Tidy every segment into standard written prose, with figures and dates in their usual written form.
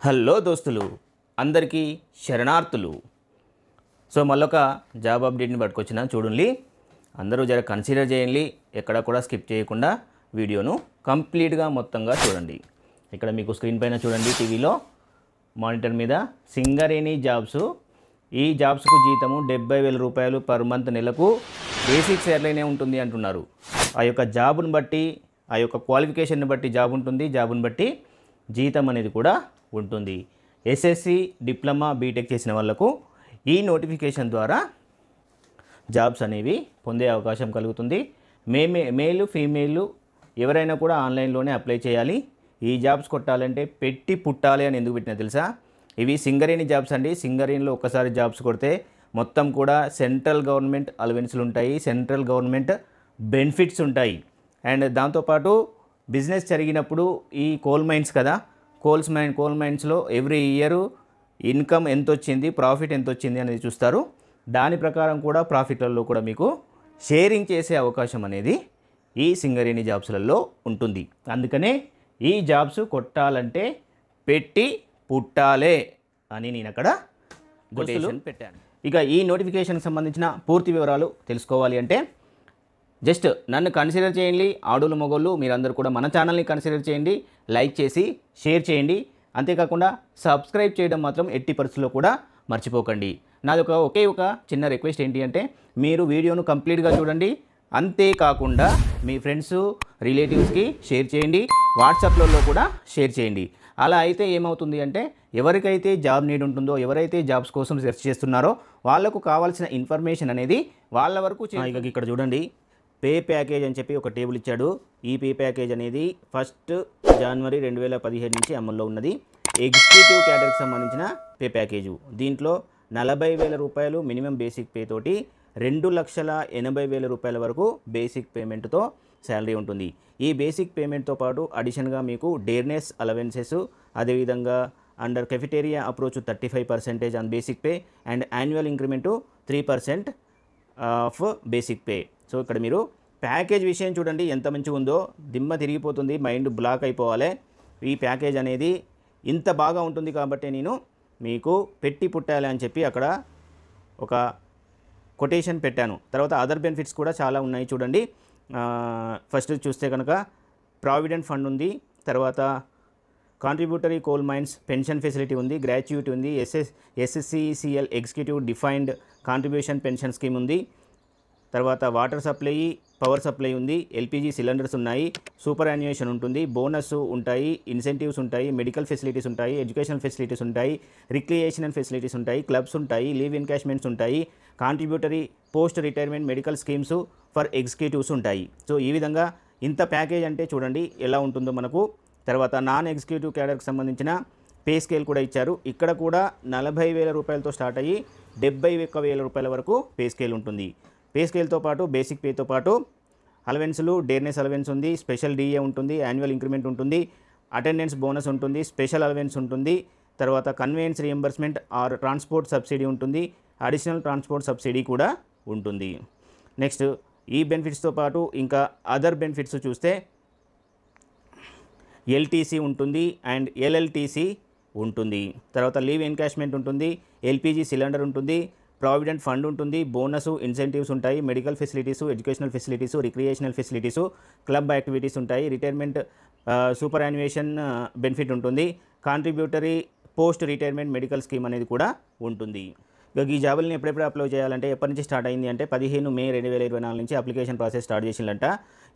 Hello దోస్తులు అందరికీ శరణార్థులు. So మళ్ళొక job అప్డేట్ని పట్టుకొచ్చిన చూడండి. అందరూ జర కన్సిడర్ చేయండి, ఎక్కడ కూడా స్కిప్ చేయకుండా వీడియోను కంప్లీట్గా మొత్తంగా చూడండి. ఇక్కడ మీకు స్క్రీన్ పైన చూడండి, టీవీలో మానిటర్ మీద సింగరేణి జాబ్స్. ఈ జాబ్స్కు జీతము 70,000 రూపాయలు పర్ మంత్, నెలకు బేసిక్ శాలరీనే ఉంటుంది అంటున్నారు. ఆ యొక్క జాబును బట్టి, ఆ యొక్క క్వాలిఫికేషన్ని బట్టి జాబ్ ఉంటుంది, జాబును బట్టి జీతం అనేది కూడా ఉంటుంది. ఎస్ఎస్సి, డిప్లొమా, బీటెక్ చేసిన వాళ్ళకు ఈ నోటిఫికేషన్ ద్వారా జాబ్స్ అనేవి పొందే అవకాశం కలుగుతుంది. మేలు ఫీమేలు ఎవరైనా కూడా ఆన్లైన్లోనే అప్లై చేయాలి. ఈ జాబ్స్ కొట్టాలంటే పెట్టి పుట్టాలి అని ఎందుకు పెట్టినా తెలుసా? ఇవి సింగరేణి జాబ్స్ అండి. సింగరేణిలో ఒక్కసారి జాబ్స్ కొడితే మొత్తం కూడా సెంట్రల్ గవర్నమెంట్ అలవెన్స్లు ఉంటాయి, సెంట్రల్ గవర్నమెంట్ బెనిఫిట్స్ ఉంటాయి. అండ్ దాంతోపాటు బిజినెస్ జరిగినప్పుడు ఈ కోల్ మైన్స్ కదా, కోల్ మైన్స్లో ఎవ్రీ ఇయర్ ఇన్కమ్ ఎంత వచ్చింది, ప్రాఫిట్ ఎంత వచ్చింది అనేది చూస్తారు. దాని ప్రకారం కూడా ప్రాఫిట్లలో కూడా మీకు షేరింగ్ చేసే అవకాశం అనేది ఈ సింగరేణి జాబ్స్లలో ఉంటుంది. అందుకనే ఈ జాబ్స్ కొట్టాలంటే పెట్టి పుట్టాలే అని నేను అక్కడ కొటేషన్ పెట్టాను. ఇక ఈ నోటిఫికేషన్కి సంబంధించిన పూర్తి వివరాలు తెలుసుకోవాలి అంటే జస్ట్ నన్ను కన్సిడర్ చేయండి. ఆడోళ్ళు మగోళ్ళు మీరందరూ కూడా మన ఛానల్ని కన్సిడర్ చేయండి, లైక్ చేసి షేర్ చేయండి. అంతేకాకుండా సబ్స్క్రైబ్ చేయడం మాత్రం ఎట్టి పరిస్థితుల్లో కూడా మర్చిపోకండి. నాది ఒకే ఒక చిన్న రిక్వెస్ట్ ఏంటి అంటే మీరు వీడియోను కంప్లీట్గా చూడండి. అంతేకాకుండా మీ ఫ్రెండ్స్, రిలేటివ్స్కి షేర్ చేయండి, వాట్సాప్లలో కూడా షేర్ చేయండి. అలా అయితే ఏమవుతుంది అంటే ఎవరికైతే జాబ్ నీడ్ ఉంటుందో, ఎవరైతే జాబ్స్ కోసం సెర్చ్ చేస్తున్నారో వాళ్ళకు కావాల్సిన ఇన్ఫర్మేషన్ అనేది వాళ్ళ వరకు ఇక్కడ చూడండి, పే ప్యాకేజ్ అని చెప్పి ఒక టేబుల్ ఇచ్చాడు. ఈ పే ప్యాకేజ్ అనేది 1 జనవరి 2017 నుంచి అమల్లో ఉన్నది. ఎగ్జిక్యూటివ్ క్యాడర్కి సంబంధించిన పే ప్యాకేజు. దీంట్లో 40,000 రూపాయలు మినిమం బేసిక్ పే తోటి 2,80,000 రూపాయల వరకు బేసిక్ పేమెంట్తో శాలరీ ఉంటుంది. ఈ బేసిక్ పేమెంట్తో పాటు అడిషన్గా మీకు డేర్నెస్ అలవెన్సెస్, అదేవిధంగా under cafeteria approach 35% on basic pay and annual increment 3% of basic pay. So ఇక్కడ మీరు ప్యాకేజ్ విషయం చూడండి ఎంత మంచిగా ఉందో, దిమ్మ తిరిగిపోతుంది, మైండ్ బ్లాక్ అయిపోవాలి. ఈ ప్యాకేజ్ అనేది ఇంత బాగా ఉంటుంది కాబట్టి నేను మీకు పెట్టి పుట్టాలి అని చెప్పి అక్కడ ఒక కొటేషన్ పెట్టాను. తర్వాత అదర్ బెనిఫిట్స్ కూడా చాలా ఉన్నాయి చూడండి. ఫస్ట్ చూస్తే కనుక ప్రావిడెంట్ ఫండ్ ఉంది, తర్వాత contributory coal mines pension facility ఉంది, గ్రాట్యుటీ ఉంది, SSCCL executive defined contribution pension scheme ఉంది, తర్వాత వాటర్ సప్లై, పవర్ సప్లై ఉంది, ఎల్పిజి సిలిండర్స్ ఉన్నాయి, సూపర్ యాన్యుయేషన్ ఉంటుంది, బోనస్ ఉంటాయి, ఇన్సెంటివ్స్ ఉంటాయి, మెడికల్ ఫెసిలిటీస్ ఉంటాయి, ఎడ్యుకేషనల్ ఫెసిలిటీస్ ఉంటాయి, రిక్రియేషనల్ ఫెసిలిటీస్ ఉంటాయి, క్లబ్స్ ఉంటాయి, లీవ్ ఎన్కాష్మెంట్స్ ఉంటాయి, contributory post retirement medical schemes for executives ఉంటాయి. సో ఈ విధంగా ఇంత ప్యాకేజ్ అంటే చూడండి ఎలా ఉంటుందో మనకు. తర్వాత నాన్ ఎగ్జిక్యూటివ్ క్యాడర్కి సంబంధించిన పే స్కేల్ కూడా ఇచ్చారు. ఇక్కడ కూడా 40,000 రూపాయలతో స్టార్ట్ అయ్యి 71,000 రూపాయల వరకు పే స్కేల్ ఉంటుంది. పే స్కేల్తో పాటు బేసిక్ పేతో పాటు అలవెన్స్లు, డేర్నెస్ అలవెన్స్ ఉంది, స్పెషల్ డిఏ ఉంటుంది, యాన్యువల్ ఇంక్రిమెంట్ ఉంటుంది, అటెండెన్స్ బోనస్ ఉంటుంది, స్పెషల్ అలవెన్స్ ఉంటుంది, తర్వాత conveyance reimbursement or transport subsidy ఉంటుంది, అడిషనల్ ట్రాన్స్పోర్ట్ సబ్సిడీ కూడా ఉంటుంది. నెక్స్ట్ ఈ బెనిఫిట్స్తో పాటు ఇంకా అదర్ బెనిఫిట్స్ చూస్తే ఎల్టీసీ ఉంటుంది అండ్ ఎల్ఎల్టీసీ ఉంటుంది, తర్వాత లీవ్ ఎన్కాష్మెంట్ ఉంటుంది, ఎల్పిజి సిలిండర్ ఉంటుంది, ప్రావిడెంట్ ఫండ్ ఉంటుంది, బోనస్, ఇన్సెంటివ్స్ ఉంటాయి, medical facilities, educational facilities, recreational facilities, club activities ఉంటాయి, రిటైర్మెంట్ సూపర్ యాన్యుయేషన్ బెనిఫిట్ ఉంటుంది, contributory post retirement medical scheme అనేది కూడా ఉంటుంది. ఈ జాబుల్ని ఎప్పుడెప్పుడు అప్లై చేయాలంటే ఎప్పటి నుంచి స్టార్ట్ అయింది అంటే 15 మే 2024 నుంచి అప్లికేషన్ ప్రాసెస్ స్టార్ట్ చేసిందంట.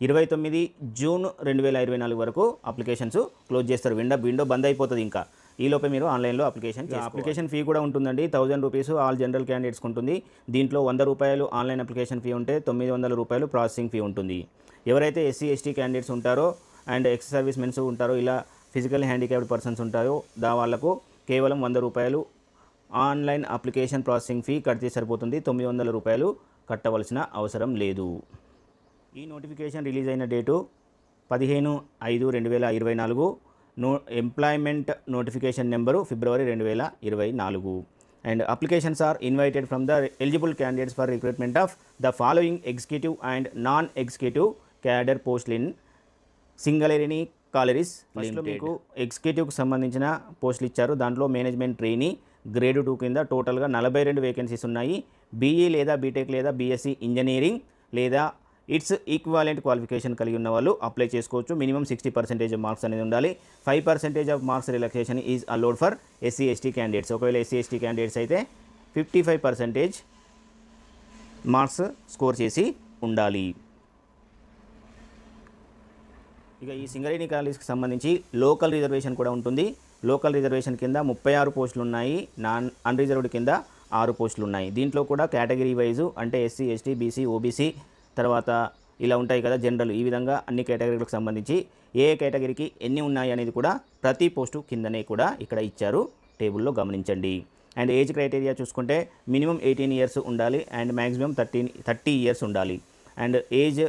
29 జూన్ 2024 వరకు అప్లికేషన్స్ క్లోజ్ చేస్తారు. విండో బంద్ అయిపోతుంది. ఇంకా ఈలోపే మీరు ఆన్లైన్లో అప్లికేషన్ ఫీ కూడా ఉంటుందండి. 1000 రూపీస్ ఆల్ జనరల్ క్యాండిడేట్స్కి ఉంటుంది. దీంట్లో 100 రూపాయలు ఆన్లైన్ అప్లికేషన్ ఫీ ఉంటే 900 రూపాయలు ప్రాసెసింగ్ ఫీ ఉంటుంది. ఎవరైతే ఎస్సీ ఎస్టీ క్యాండిడేట్స్ ఉంటారో అండ్ ఎక్స్ సర్వీస్ మెన్స్ ఉంటారో, ఇలా ఫిజికల్ హ్యాండిక్యాప్డ్ పర్సన్స్ ఉంటారో వాళ్ళకు కేవలం 100 రూపాయలు ఆన్లైన్ అప్లికేషన్ ప్రాసెసింగ్ ఫీ కడితే సరిపోతుంది. 900 రూపాయలు కట్టవలసిన అవసరం లేదు. ఈ నోటిఫికేషన్ రిలీజ్ అయిన date 15/5/2024. Employment notification number February 2024. And applications are invited from the eligible candidates for recruitment of the following executive and non executive cadre పోస్టులు ఇన్ సింగరేణి కాలరీస్ లిమిటెడ్. మీకు ఎగ్జిక్యూటివ్కి సంబంధించిన పోస్టులు ఇచ్చారు. దాంట్లో మేనేజ్మెంట్ ట్రైనీ గ్రేడ్ 2 కింద టోటల్గా 42 వేకెన్సీస్ ఉన్నాయి. బీఈ లేదా బీటెక్ లేదా బీఎస్సీ ఇంజనీరింగ్ లేదా ఇట్స్ ఈక్వాలెంట్ క్వాలిఫికేషన్ కలిగి ఉన్న వాళ్ళు అప్లై చేసుకోవచ్చు. మినిమం 60% మార్క్స్ అనేది ఉండాలి. 5% of marks relaxation is allowed for SC ST candidates. ఒకవేళ ఎస్సీ ఎస్టీ క్యాండిడేట్స్ అయితే 55% మార్క్స్ స్కోర్ చేసి ఉండాలి. ఇక ఈ సింగరేణి కాలేజ్కి సంబంధించి లోకల్ రిజర్వేషన్ కూడా ఉంటుంది. లోకల్ రిజర్వేషన్ కింద 36 పోస్టులు ఉన్నాయి. నాన్ అన్రిజర్వ్డ్ కింద 6 పోస్టులు ఉన్నాయి. దీంట్లో కూడా కేటగిరీ వైజు అంటే ఎస్సీ ఎస్టీ బీసీ ఓబీసీ తర్వాత ఇలా ఉంటాయి కదా జనరల్, ఈ విధంగా అన్ని కేటగిరీలకు సంబంధించి ఏ కేటగిరీకి ఎన్ని ఉన్నాయి అనేది కూడా ప్రతి పోస్టు కిందనే కూడా ఇక్కడ ఇచ్చారు. టేబుల్లో గమనించండి. అండ్ ఏజ్ క్రైటీరియా చూసుకుంటే మినిమం 18 ఇయర్స్ ఉండాలి అండ్ మ్యాక్సిమం 30 ఇయర్స్ ఉండాలి. And age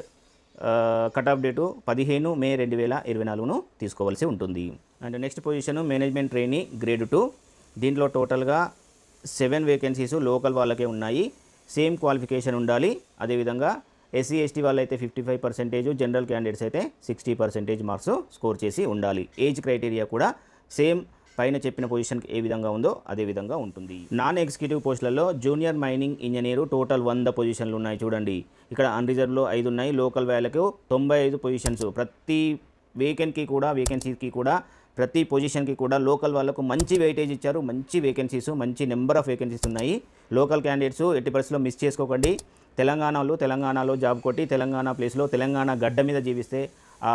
cut off date 15 మే 2024ను తీసుకోవాల్సి ఉంటుంది. And next position management trainee grade 2. దీంట్లో టోటల్గా 7 వేకెన్సీస్ లోకల్ వాళ్ళకే ఉన్నాయి. సేమ్ క్వాలిఫికేషన్ ఉండాలి. అదేవిధంగా ఎస్సీ ఎస్టీ వాళ్ళైతే 55%, జనరల్ క్యాండిడేట్స్ అయితే 60% మార్క్స్ స్కోర్ చేసి ఉండాలి. ఏజ్ క్రైటీరియా కూడా సేమ్ పైన చెప్పిన పొజిషన్కి ఏ విధంగా ఉందో అదే విధంగా ఉంటుంది. నాన్ ఎగ్జిక్యూటివ్ పోస్టులలో జూనియర్ మైనింగ్ ఇంజనీరు టోటల్ 100 పొజిషన్లు ఉన్నాయి. చూడండి ఇక్కడ అన్రిజర్వ్లో 5 ఉన్నాయి. లోకల్ వాళ్ళకు 95 పొజిషన్స్. ప్రతి వేకెన్సీకి కూడా ప్రతి పొజిషన్కి కూడా లోకల్ వాళ్ళకు మంచి వెయిటేజ్ ఇచ్చారు. మంచి వేకెన్సీస్, మంచి నెంబర్ ఆఫ్ వేకెన్సీస్ ఉన్నాయి. లోకల్ క్యాండిడేట్స్ ఎట్టి పరిస్థితుల్లో మిస్ చేసుకోకండి. తెలంగాణలో జాబ్ కొట్టి తెలంగాణ ప్లేస్లో తెలంగాణ గడ్డ మీద జీవిస్తే ఆ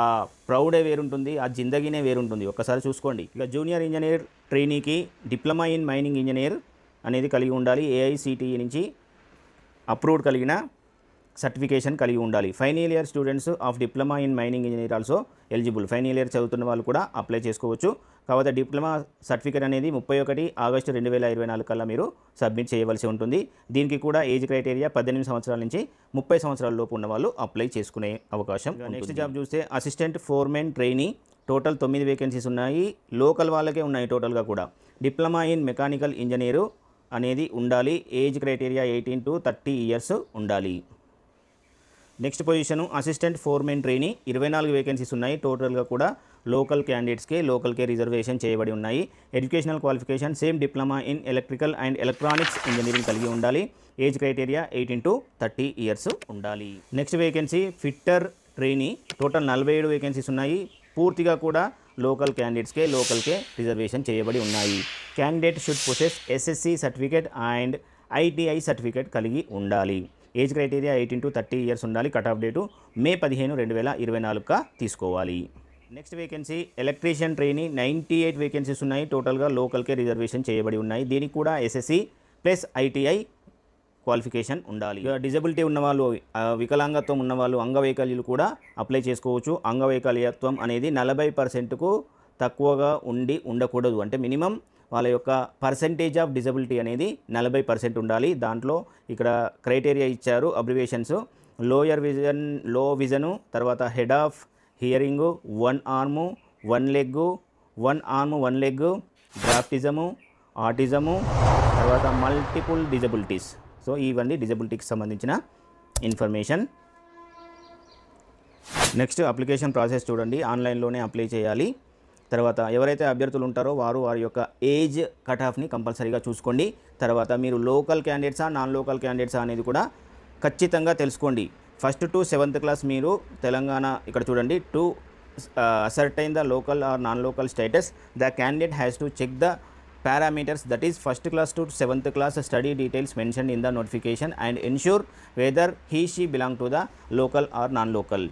ప్రౌడే వేరుంటుంది, ఆ జిందగీనే వేరుంటుంది. ఒక్కసారి చూసుకోండి. ఇక జూనియర్ ఇంజనీర్ ట్రైనీకి డిప్లొమా ఇన్ మైనింగ్ ఇంజనీర్ అనేది కలిగి ఉండాలి. ఏఐసిటిఈ నుంచి అప్రూవ్డ్ కలిగిన సర్టిఫికేషన్ కలిగి ఉండాలి. Final year students of diploma in mining engineer also eligible. Final year చదువుతున్న వాళ్ళు కూడా అప్లై చేసుకోవచ్చు. కాకపోతే డిప్లొమా సర్టిఫికేట్ అనేది 31 ఆగస్టు 2024 కల్లా మీరు సబ్మిట్ చేయవలసి ఉంటుంది. దీనికి కూడా ఏజ్ క్రైటీరియా 18 సంవత్సరాల నుంచి 30 సంవత్సరాల లోపు ఉన్న వాళ్ళు అప్లై చేసుకునే అవకాశం. నెక్స్ట్ జాబ్ చూస్తే assistant foremen trainee total 9 vacancies ఉన్నాయి. లోకల్ వాళ్ళకే ఉన్నాయి టోటల్గా కూడా. డిప్లొమా ఇన్ మెకానికల్ ఇంజనీరు అనేది ఉండాలి. ఏజ్ క్రైటీరియా 18 to 30 ఇయర్స్ ఉండాలి. Next position assistant foremen trainee 24 vacancies ఉన్నాయి. టోటల్గా కూడా లోకల్కే రిజర్వేషన్ చేయబడి ఉన్నాయి. Educational qualification same diploma in electrical and electronics engineering కలిగి ఉండాలి. ఏజ్ క్రైటీరియా 18 to 30 ఇయర్స్ ఉండాలి. Next vacancy fitter trainee total 47 vacancies ఉన్నాయి. పూర్తిగా కూడా లోకల్కే రిజర్వేషన్ చేయబడి ఉన్నాయి. Candidate should possess SSC certificate and ITI certificate కలిగి ఉండాలి. ఏజ్ క్రైటీరియా 18 to 30 ఇయర్స్ ఉండాలి. కట్ ఆఫ్ డేటు మే 15, 2024గా తీసుకోవాలి. Next vacancy electrician trainee 98 vacancies ఉన్నాయి. టోటల్గా లోకల్కే రిజర్వేషన్ చేయబడి ఉన్నాయి. దీనికి కూడా ఎస్ఎస్సి ప్లస్ ఐటీఐ క్వాలిఫికేషన్ ఉండాలి. డిజబిలిటీ ఉన్నవాళ్ళు, వికలాంగత్వం ఉన్నవాళ్ళు, అంగవైకల్యులు కూడా అప్లై చేసుకోవచ్చు. అంగవైకల్యత్వం అనేది 40%కు తక్కువగా ఉండకూడదు. అంటే మినిమం వాళ్ళ యొక్క పర్సెంటేజ్ ఆఫ్ డిజబిలిటీ అనేది 40% ఉండాలి. దాంట్లో ఇక్కడ క్రైటీరియా ఇచ్చారు, అబ్రివేషన్స్. లో విజను, తర్వాత head of hearing, 1 arm 1 leg, 1 arm 1 leg, dwarfism, autism, తర్వాత మల్టిపుల్ డిజబిలిటీస్. సో ఇవన్నీ డిజబిలిటీకి సంబంధించిన ఇన్ఫర్మేషన్. నెక్స్ట్ అప్లికేషన్ ప్రాసెస్ చూడండి. ఆన్లైన్లోనే అప్లై చేయాలి. తర్వాత ఎవరైతే అభ్యర్థులు ఉంటారో వారి యొక్క ఏజ్ కట్ ఆఫ్ని కంపల్సరీగా చూసుకోండి. తర్వాత మీరు లోకల్ క్యాండిడేట్సా నాన్ లోకల్ క్యాండిడేట్సా అనేది కూడా ఖచ్చితంగా తెలుసుకోండి. 1st to 7th క్లాస్ మీరు తెలంగాణ ఇక్కడ చూడండి. To ascertain the local or non local status the candidate has to check the parameters, that is 1st class to 7th class study details mentioned in the notification and ensure whether he/she belong to the local or non-local.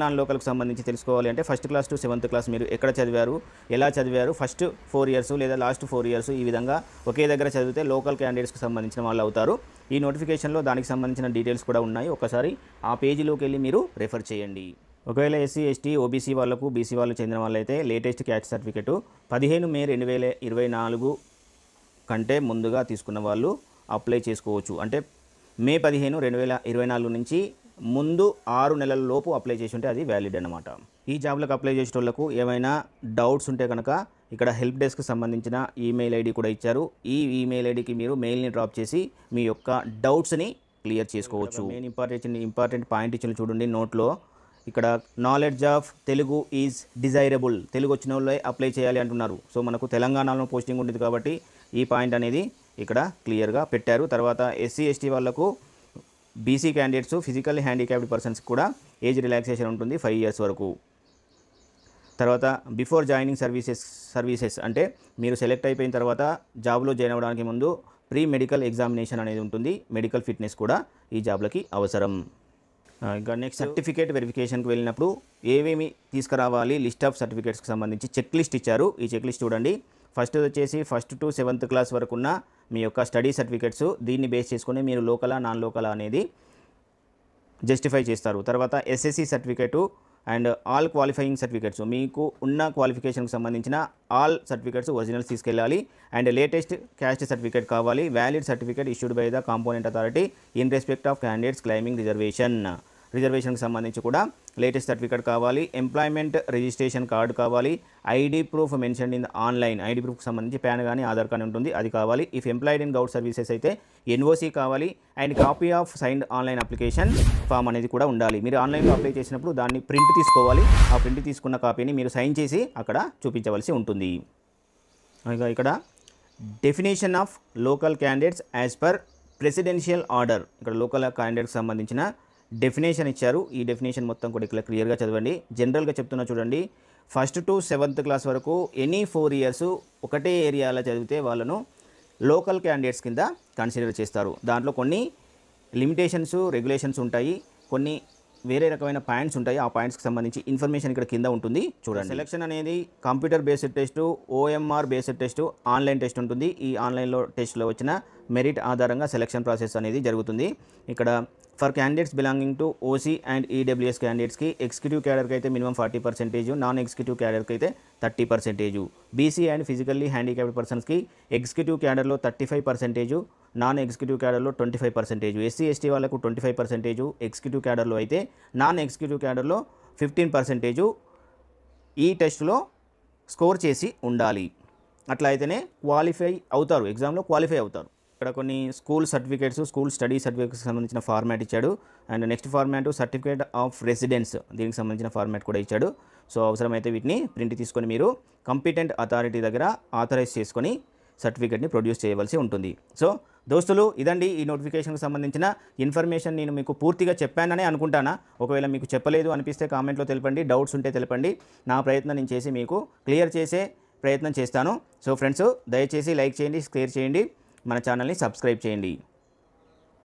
Non లోకల్కి సంబంధించి తెలుసుకోవాలి అంటే 1st class to 7th class మీరు ఎక్కడ చదివారు, ఎలా చదివారు, first 4 years లేదా లాస్ట్ 4 ఇయర్స్ ఈ విధంగా ఒకే దగ్గర చదివితే లోకల్ క్యాండిడేట్స్కి సంబంధించిన వాళ్ళు అవుతారు. ఈ నోటిఫికేషన్లో దానికి సంబంధించిన డీటెయిల్స్ కూడా ఉన్నాయి. ఒకసారి ఆ పేజీలోకి వెళ్ళి మీరు రెఫర్ చేయండి. ఒకవేళ ఎస్సీ ఎస్టీ ఓబీసీ వాళ్ళకు బీసీ వాళ్ళు చెందిన వాళ్ళైతే లేటెస్ట్ క్యాస్ట్ సర్టిఫికేట్ 15 మే 2024 కంటే ముందుగా తీసుకున్న వాళ్ళు అప్లై చేసుకోవచ్చు. అంటే మే 15, 2024 నుంచి ముందు 6 నెలల లోపు అప్లై చేసి ఉంటే అది వ్యాలిడ్ అన్నమాట. ఈ జాబ్లకు అప్లై చేసే వాళ్ళకు ఏమైనా డౌట్స్ ఉంటే కనుక ఇక్కడ హెల్ప్ డెస్క్కి సంబంధించిన ఈమెయిల్ ఐడి కూడా ఇచ్చారు. ఈ ఈమెయిల్ ఐడికి మీరు మెయిల్ని డ్రాప్ చేసి మీ యొక్క డౌట్స్ని క్లియర్ చేసుకోవచ్చు. మెయిన్ ఇంపార్టెంట్ పాయింట్ ఇచ్చిన చూడండి నోట్లో. ఇక్కడ knowledge of Telugu is desirable, Telugu వచ్చిన వాళ్ళే అప్లై చేయాలి అంటున్నారు. సో మనకు తెలంగాణలో పోస్టింగ్ ఉంటుంది కాబట్టి ఈ పాయింట్ అనేది ఇక్కడ క్లియర్గా పెట్టారు. తర్వాత ఎస్సీ ఎస్టీ వాళ్ళకు, BC candidates, physically handicapped persons కూడా ఏజ్ రిలాక్సేషన్ ఉంటుంది 5 years వరకు. తర్వాత బిఫోర్ జాయినింగ్ సర్వీసెస్ అంటే మీరు సెలెక్ట్ అయిపోయిన తర్వాత జాబ్లో జాయిన్ అవ్వడానికి ముందు ప్రీ మెడికల్ ఎగ్జామినేషన్ అనేది ఉంటుంది. మెడికల్ ఫిట్నెస్ కూడా ఈ జాబ్లకి అవసరం. ఇంకా నెక్స్ట్ సర్టిఫికేట్ వెరిఫికేషన్కి వెళ్ళినప్పుడు ఏమేమి తీసుకురావాలి, లిస్ట్ ఆఫ్ సర్టిఫికేట్స్కి సంబంధించి చెక్ లిస్ట్ ఇచ్చారు. ఈ చెక్ లిస్ట్ చూడండి. ఫస్ట్ వచ్చేసి 1st to 7th క్లాస్ వరకు ఉన్న మీ యొక్క స్టడీ సర్టిఫికేట్స్, దీన్ని బేస్ చేసుకుని మీరు లోకలా నాన్ లోకలా అనేది జస్టిఫై చేస్తారు. తర్వాత SSC certificate and all qualifying certificates, మీకు ఉన్న క్వాలిఫికేషన్కి సంబంధించిన ఆల్ సర్టిఫికేట్స్ ఒరిజినల్స్ తీసుకెళ్ళాలి. అండ్ లేటెస్ట్ క్యాస్ట్ సర్టిఫికేట్ కావాలి. Valid certificate issued by the component authority in respect of candidates claiming రిజర్వేషన్కి సంబంధించి కూడా లేటెస్ట్ సర్టిఫికేట్ కావాలి. ఎంప్లాయ్మెంట్ రిజిస్ట్రేషన్ కార్డు కావాలి. ID proof mention in online, ID ప్రూఫ్కి సంబంధించి పాన్ కానీ ఆధార్ కార్డు ఉంటుంది, అది కావాలి. If employed in govt services అయితే ఎన్ఓసి కావాలి. And copy of signed online application form అనేది కూడా ఉండాలి. మీరు ఆన్లైన్లో అప్లై చేసినప్పుడు దాన్ని ప్రింట్ తీసుకోవాలి. ఆ ప్రింట్ తీసుకున్న కాపీని మీరు సైన్ చేసి అక్కడ చూపించవలసి ఉంటుంది. ఇక్కడ definition of local candidates as per presidential order, ఇక్కడ లోకల్ క్యాండిడేట్కి సంబంధించిన డెఫినేషన్ ఇచ్చారు. ఈ డెఫినేషన్ మొత్తం కూడా ఇక్కడ క్లియర్గా చదవండి. జనరల్గా చెప్తున్నా చూడండి. 1st to 7th క్లాస్ వరకు ఎనీ 4 years ఒకటే ఏరియాలో చదివితే వాళ్ళను లోకల్ క్యాండిడేట్స్ కింద కన్సిడర్ చేస్తారు. దాంట్లో కొన్ని లిమిటేషన్స్, రెగ్యులేషన్స్ ఉంటాయి, కొన్ని వేరే రకమైన పాయింట్స్ ఉంటాయి. ఆ పాయింట్స్కి సంబంధించి ఇన్ఫర్మేషన్ ఇక్కడ కింద ఉంటుంది చూడండి. సెలక్షన్ అనేది computer based test, OMR based test, online test ఉంటుంది. ఈ ఆన్లైన్లో టెస్ట్లో వచ్చిన మెరిట్ ఆధారంగా సెలక్షన్ ప్రాసెస్ అనేది జరుగుతుంది. ఇక్కడ for candidates belonging to OC and EWS క్యాండిడేట్స్కి ఎగ్జిక్యూటివ్ క్యాడర్కి అయితే మినిమం 40%, నాన్ ఎగ్జిక్యూటివ్ క్యాడర్కి అయితే 30%, బీసీ అండ్ ఫిజికల్లీ హ్యాండిక్యాప్డ్ పర్సన్స్కి ఎగ్జిక్యూటివ్ క్యాడర్లో 35%, నాన్ ఎగ్జిక్యూటివ్ క్యాడర్లో 25%, ఎస్సీ ఎస్టీ వాళ్ళకు 25%, ఎగ్జిక్యూటివ్ క్యాడర్లో అయితే నాన్ ఎగ్జిక్యూటివ్ క్యాడర్లో 15% ఈ టెస్ట్లో స్కోర్ చేసి ఉండాలి. అట్లా అయితేనే క్వాలిఫై అవుతారు, ఎగ్జామ్లో క్వాలిఫై అవుతారు. ఇక్కడ కొన్ని స్కూల్ సర్టిఫికేట్స్, స్కూల్ స్టడీ సర్టిఫికేట్స్కి సంబంధించిన ఫార్మాట్ ఇచ్చాడు. And next format certificate of residence, దీనికి సంబంధించిన ఫార్మాట్ కూడా ఇచ్చాడు. సో అవసరమైతే వీటిని ప్రింట్ తీసుకొని మీరు కంపిటెంట్ అథారిటీ దగ్గర ఆథరైజ్ చేసుకొని సర్టిఫికేట్ని ప్రొడ్యూస్ చేయవలసి ఉంటుంది. సో దోస్తులు, ఇదండి ఈ నోటిఫికేషన్కి సంబంధించిన ఇన్ఫర్మేషన్. నేను మీకు పూర్తిగా చెప్పాననే అనుకుంటానా. ఒకవేళ మీకు చెప్పలేదు అనిపిస్తే కామెంట్లో తెలపండి, డౌట్స్ ఉంటే తెలపండి. నా ప్రయత్నం నేను చేసి మీకు క్లియర్ చేసే ప్రయత్నం చేస్తాను. సో ఫ్రెండ్స్, దయచేసి లైక్ చేయండి, షేర్ చేయండి, మన ఛానల్ని సబ్స్క్రైబ్ చేయండి.